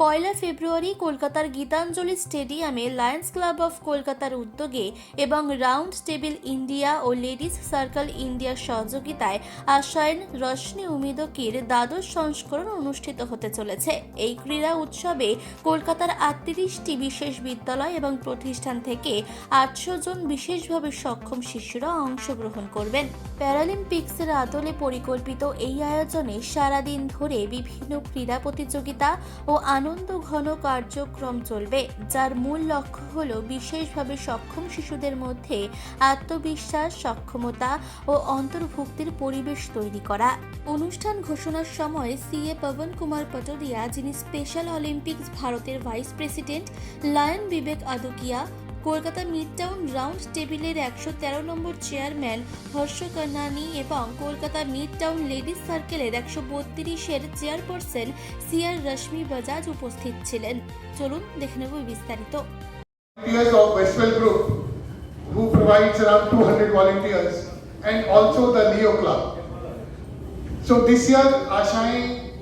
পয়লা ফেব্রুয়ারি কলকাতার গীতাঞ্জলি স্টেডিয়ামে Lions club of কলকাতার উদ্যোগে এবং রাউন্ড টেবিল ইন্ডিয়া ও লেডিস সার্কেল ইন্ডিয়ার সহযোগিতায় আশায়ন রশ্মি উমিদকির দ্বাদশ সংস্করণ অনুষ্ঠিত হতে চলেছে। এই ক্রীড়া উৎসবে কলকাতার 38টি বিশেষ বিদ্যালয় এবং প্রতিষ্ঠান থেকে 800 জন বিশেষভাবে সক্ষম শিশুরা অংশগ্রহণ করবেন। প্যারালিম্পিক্সের আদলে পরিকল্পিত এই আয়োজনে সারাদিন ধরে বিভিন্ন ক্রীড়া প্রতিযোগিতা ও আনন্দ ঘন কার্যক্রম চলবে, যার মূল লক্ষ্য হল বিশেষভাবে সক্ষম শিশুদের মধ্যে আত্মবিশ্বাস, সক্ষমতা ও অন্তর্ভুক্তির পরিবেশ তৈরি করা। অনুষ্ঠান ঘোষণার সময় সিএ পবন কুমার পটোরিয়া, যিনি স্পেশাল অলিম্পিক্স ভারতের ভাইস প্রেসিডেন্ট, লায়ন বিবেক আদুকিয়া, কলকাতা মিড টাউন রাউন্ড টেবিলের 113 নম্বর চেয়ারম্যান হর্ষ কান্নানি এবং কলকাতা মিড টাউন লেডিস সার্কেলের 132-এর চেয়ারপারসন সিআর রশ্মি বাজাজ উপস্থিত ছিলেন। চলুন দেখে নেব বিস্তারিত। Of Westwell Group, who provides around 200 volunteers, and also the Leo Club. So this year, Ashai,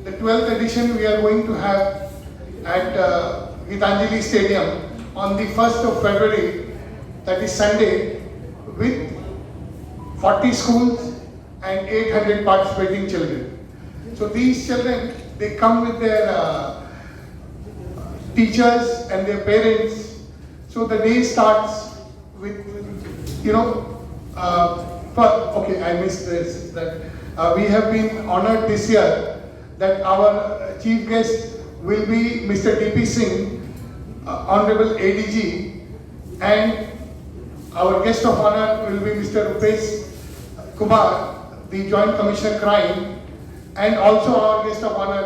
the 12th edition, we are going to have at Gitanjali Stadium on the 1st of February, that is Sunday, with 40 schools and 800 participating children. So these children, they come with their teachers and their parents. So the day starts with, okay, I missed this, that we have been honored this year that our chief guest will be Mr. D.P. Singh, Honorable ADG, and our guest of honor will be Mr. Rupesh Kumar, the Joint Commissioner Crime, and also our guest of honor,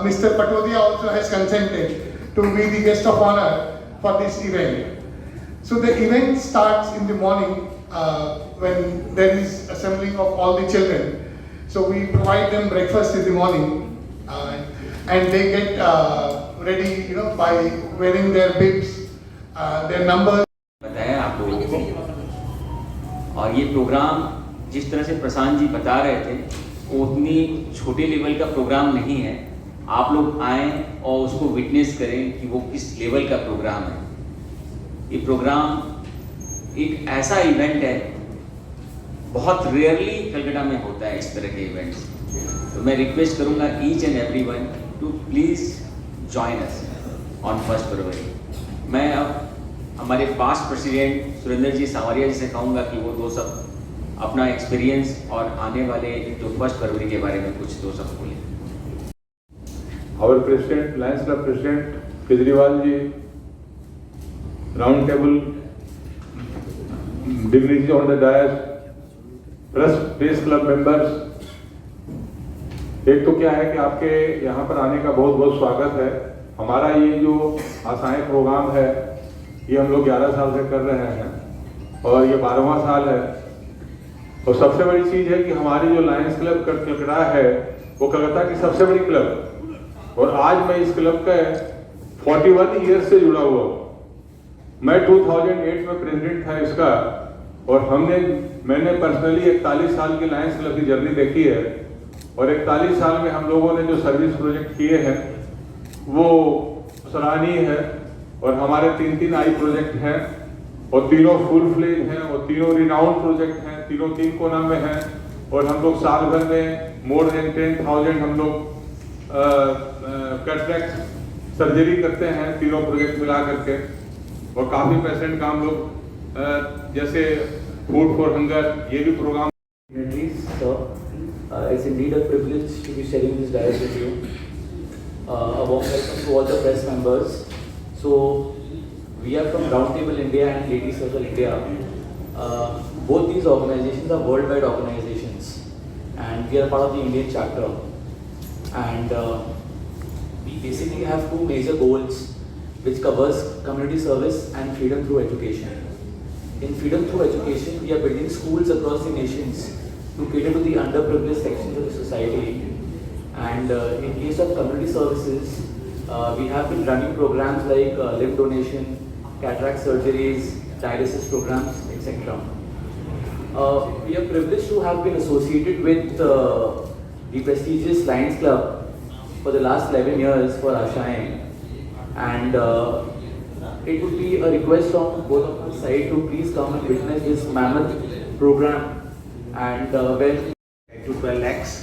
Mr. Patodia also has consented to be the guest of honor for this event. So the event starts in the morning when there is assembling of all the children. So we provide them breakfast in the morning and they get ready, by wearing their bibs, their numbers. बताया आप लोगों को, और ये programme जिस तरह से प्रशांत जी बता रहे थे वो उतनी छोटे लेवल का प्रोग्राम नहीं है। आप लोग आएँ और उसको विटनेस करें कि वो किस लेवल का प्रोग्राम है। ये प्रोग्राम एक ऐसा इवेंट है, बहुत रेयरली कलकत्ता में होता है इस तरह के इवेंट्स। तो मैं रिक्वेस्ट करूँगा each and everyone to please join us on 1st February. मैं अब हमारे पास्ट प्रेसिडेंट सुरेंद्र जी सावरिया जी से कहूँगा कि वो दो सब अपना एक्सपीरियंस और आने वाले जो 1st फरवरी के बारे में कुछ दो सब बोलें। Our President, Lions Club President Kejriwal ji, round table dignitaries on the dais, press club members, एक तो क्या है कि आपके यहाँ पर आने का बहुत बहुत स्वागत है। हमारा ये जो आशाएं प्रोग्राम है ये हम लोग 11 साल से कर रहे हैं और ये 12वां साल है। और सबसे बड़ी चीज़ है कि हमारी जो लायंस क्लब कलकत्ता है वो कलकत्ता की सबसे बड़ी क्लब, और आज मैं इस क्लब के 41 ईयर्स से जुड़ा हुआ हूँ। मैं 2008 में प्रेसिडेंट था इसका, और मैंने पर्सनली 41 साल की लायंस क्लब की जर्नी देखी है, और 41 साल में हम लोगों ने जो सर्विस प्रोजेक्ट किए हैं वो सराहनीय है। और हमारे 3 आई प्रोजेक्ट हैं और तीनों फुल फ्लेज हैं और तीनों रिनाउंड प्रोजेक्ट हैं, तीनों 3 कोना में हैं। और हम लोग साल भर में मोर देन 10,000 हम लोग कैटरेक्ट सर्जरी करते हैं, तीनों प्रोजेक्ट मिला करके। और काफ़ी पेशेंट का हम लोग जैसे फूड फॉर हंगर ये भी programme. It's indeed a privilege to be sharing this dais with you. A warm welcome to all the press members. So we are from Roundtable India and Ladies Circle India. Both these organizations are worldwide organizations, and we are part of the Indian chapter. And we basically have 2 major goals, which covers community service and freedom through education. In freedom through education, we are building schools across the nations to cater to the underprivileged sections of the society. And in case of community services, we have been running programs like limb donation, cataract surgeries, dialysis programs, etc. We are privileged to have been associated with the prestigious Lions Club for the last 11 years for Ashaएं, and it would be a request from both of our side to please come and witness this mammoth program, and when 10 to 12 lakhs.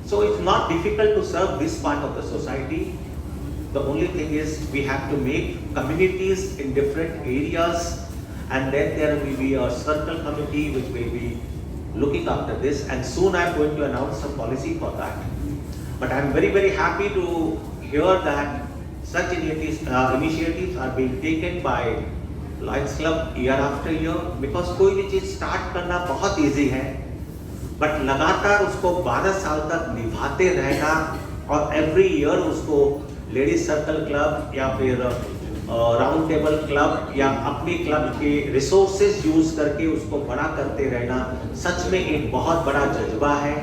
So it's not difficult to serve this part of the society. The only thing is we have to make communities in different areas, and then there will be a circle committee which will be looking after this, and soon I'm going to announce a policy for that. But I'm very, very happy to hear that such initiatives are being taken by Lions Club year after year, because कोई भी चीज start करना बहुत easy है, but लगातार उसको 12 साल तक निभाते रहना और एवरी ईयर उसको लेडीज सर्कल क्लब या फिर राउंड टेबल क्लब या अपनी क्लब के रिसोर्सेज यूज करके उसको बड़ा करते रहना सच में एक बहुत बड़ा जज्बा है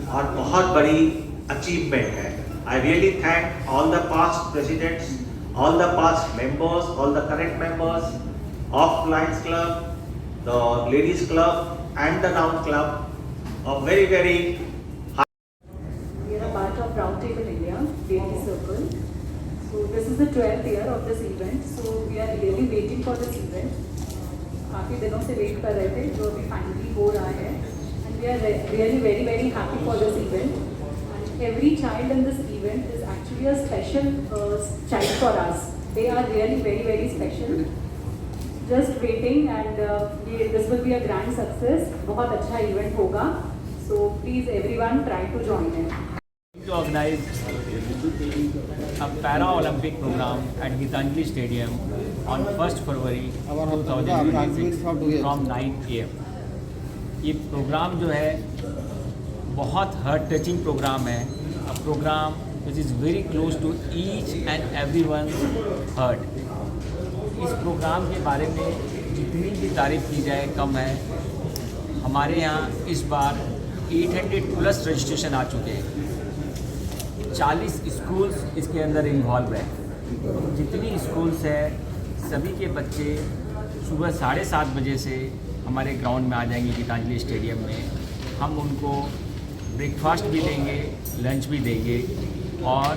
और बहुत बड़ी अचीवमेंट है. I really thank all the past presidents, all the past members, all the current members of Lions Club, the Ladies Club and the Round Club. A very, very We are a part of Roundtable India, Ladies Circle. So this is the 12th year of this event. So we are really waiting for this event. काफी दिनों से wait कर रहे थे, जो अभी finally हो रहा है. And we are really very, very happy for this event. And every child in this event is actually a special child for us. They are really very, very special. Just waiting, and this will be a grand success. बहुत अच्छा event होगा. So please everyone try to join in. To organize a Para-Olympic program at Gitanjali Stadium on 1st February 2026 from 9 AM. ये programme जो है बहुत heart touching programme है, a program which is very close to each and everyone's heart. इस programme के बारे में जितनी भी तारीफ की जाए कम है. हमारे यहाँ इस बार 800 प्लस रजिस्ट्रेशन आ चुके हैं. 40 स्कूल्स इसके अंदर इन्वॉल्व है. जितनी स्कूल्स है सभी के बच्चे सुबह 7:30 बजे से हमारे ग्राउंड में आ जाएंगे गीतांजलि स्टेडियम में. हम उनको ब्रेकफास्ट भी देंगे, लंच भी देंगे, और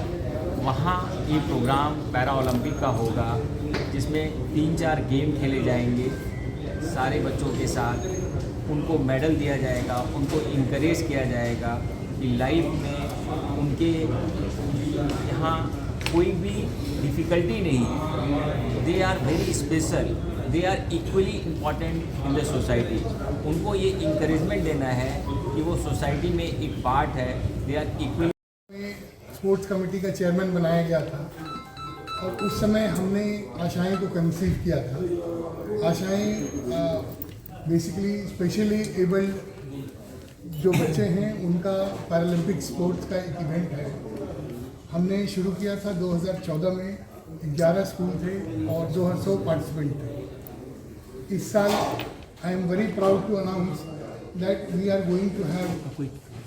वहाँ ये प्रोग्राम पैरा ओलंपिक का होगा जिसमें 3-4 गेम खेले जाएंगे सारे बच्चों के साथ. उनको मेडल दिया जाएगा, उनको इनकरेज किया जाएगा कि लाइफ में उनके यहाँ कोई भी डिफ़िकल्टी नहीं है. They are very special, they are equally important in the society. उनको ये इंकरेजमेंट देना है कि वो सोसाइटी में एक पार्ट है. They are equally. Sports committee का चेयरमैन बनाया गया था और उस समय हमने आशाएं को कंसीव किया था. आशाएं बेसिकली स्पेशली एबल्ड जो बच्चे हैं उनका पैरालंपिक स्पोर्ट्स का एक इवेंट है. हमने शुरू किया था 2014 में. 11 स्कूल थे और 200 पार्टिसिपेंट थे. इस साल I am very proud to announce that we are going to have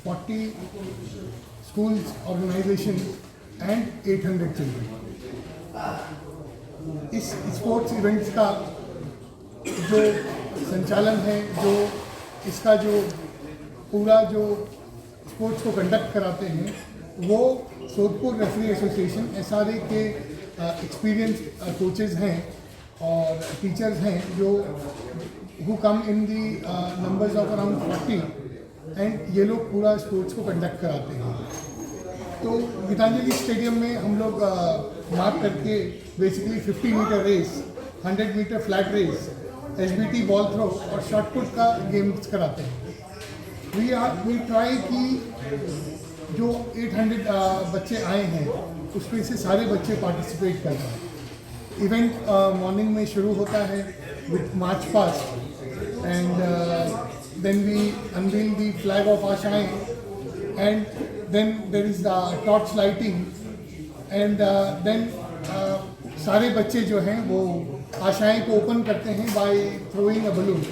40 schools, organizations and 800 children. इस स्पोर्ट्स इवेंट्स का जो संचालन है, जो इसका जो पूरा जो स्पोर्ट्स को कंडक्ट कराते हैं, वो सोदपुर रेफरी एसोसिएशन SRA के एक्सपीरियंस कोचेस हैं और टीचर्स हैं जो who come in the numbers of around 40, and ये लोग पूरा स्पोर्ट्स को कंडक्ट कराते हैं. तो गीतांजलि स्टेडियम में हम लोग मार्क करके basically 50 metre race, 100 metre flat race, SBT ball throw और शॉट पुट का गेम्स कराते हैं. वी ट्राई कि जो 800 बच्चे आए हैं उसमें से सारे बच्चे पार्टिसिपेट कर रहे हैं. इवेंट मॉर्निंग में शुरू होता है with march past, and then we unveil the flag of Ashaएं, and then there is the torch lighting, and then सारे बच्चे जो हैं वो आशाएं को ओपन करते हैं by throwing a balloon.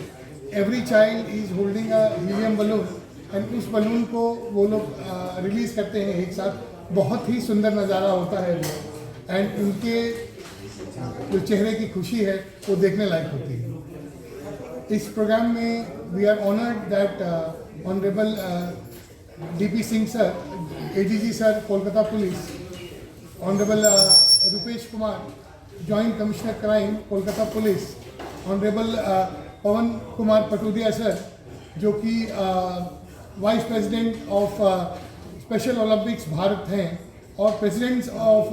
Every child is holding a helium balloon, and उस बलून को वो लोग रिलीज़ करते हैं एक साथ. बहुत ही सुंदर नज़ारा होता है वो, एंड उनके जो चेहरे की खुशी है वो देखने लायक होती है. इस प्रोग्राम में we are honoured that honourable DP Singh sir, ADG sir Kolkata police, honourable Rupesh Kumar, joint commissioner crime Kolkata police, honourable Pawan Kumar Patodia sir, जो कि vice president of Special Olympics Bharat हैं और presidents of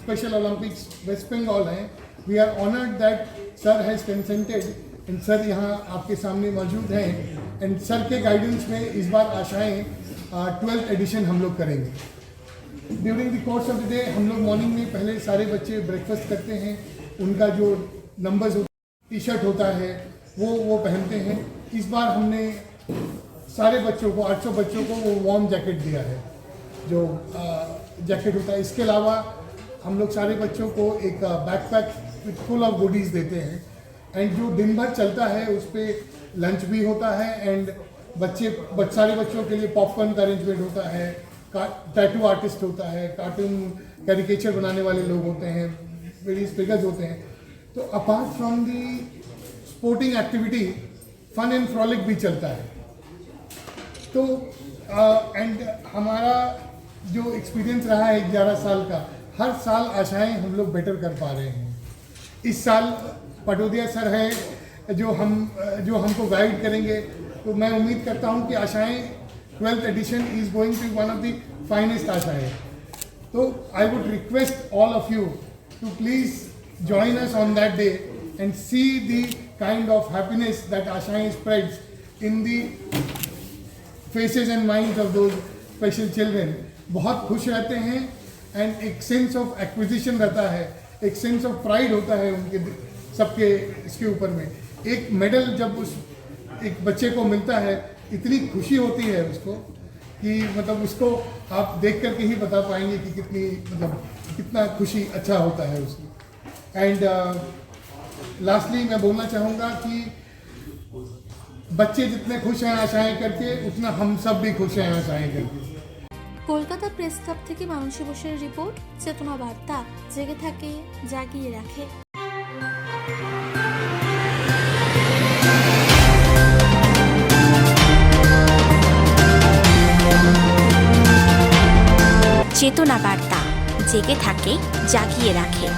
Special Olympics West Bengal हैं। We are honoured that sir has consented and sir यहाँ आपके सामने मौजूद हैं एंड सर के गाइडेंस में इस बार आशाएं 12th एडिशन हम लोग करेंगे। During the course of the day हम लोग मॉर्निंग में पहले सारे बच्चे ब्रेकफास्ट करते हैं, उनका जो नंबर्स टी शर्ट होता है वो पहनते हैं। इस बार हमने सारे बच्चों को 800 बच्चों को वो वार्म जैकेट दिया है, जो जैकेट होता है। इसके अलावा हम लोग सारे बच्चों को एक backpack with full of goodies देते हैं एंड जो दिन भर चलता है उस पर लंच भी होता है एंड सारे बच्चों के लिए पॉपकॉर्न का अरेंजमेंट होता है, टैटू आर्टिस्ट होता है, कार्टून कैरिकेचर बनाने वाले लोग होते हैं, वेरियस फिगर्स होते हैं। तो apart from the sporting activity fun and frolic भी चलता है। तो एंड हमारा जो एक्सपीरियंस रहा है 11 साल का, हर साल आशाएं हम लोग बेटर कर पा रहे हैं। इस साल पटोदिया सर हैं जो हमको गाइड करेंगे, तो मैं उम्मीद करता हूं कि Aashayein 12th edition is going to one of the finest Aashayein. तो I would request all of you to please join us on that day and see the kind of happiness that Ashaएं spreads in the faces and minds of those special children। बहुत खुश रहते हैं and एक sense of acquisition रहता है, एक sense of pride होता है उनके सबके इसके ऊपर में। एक मेडल जब उस एक बच्चे को मिलता है, इतनी खुशी होती है उसको कि मतलब उसको आप देख करके ही बता पाएंगे कि कितना खुशी अच्छा होता है उसकी। एंड लास्टली मैं बोलना चाहूँगा कि बच्चे जितने खुश हैं आशाएं करके, उतना हम सब भी खुश हैं आशाएं करके। কলকাতা প্রেস ক্লাব থেকে মানসী বসুর রিপোর্ট, চেতনা বার্তা, জেগে থাকে জাগিয়ে রাখে। চেতনা বার্তা, জেগে থাকে জাগিয়ে রাখে।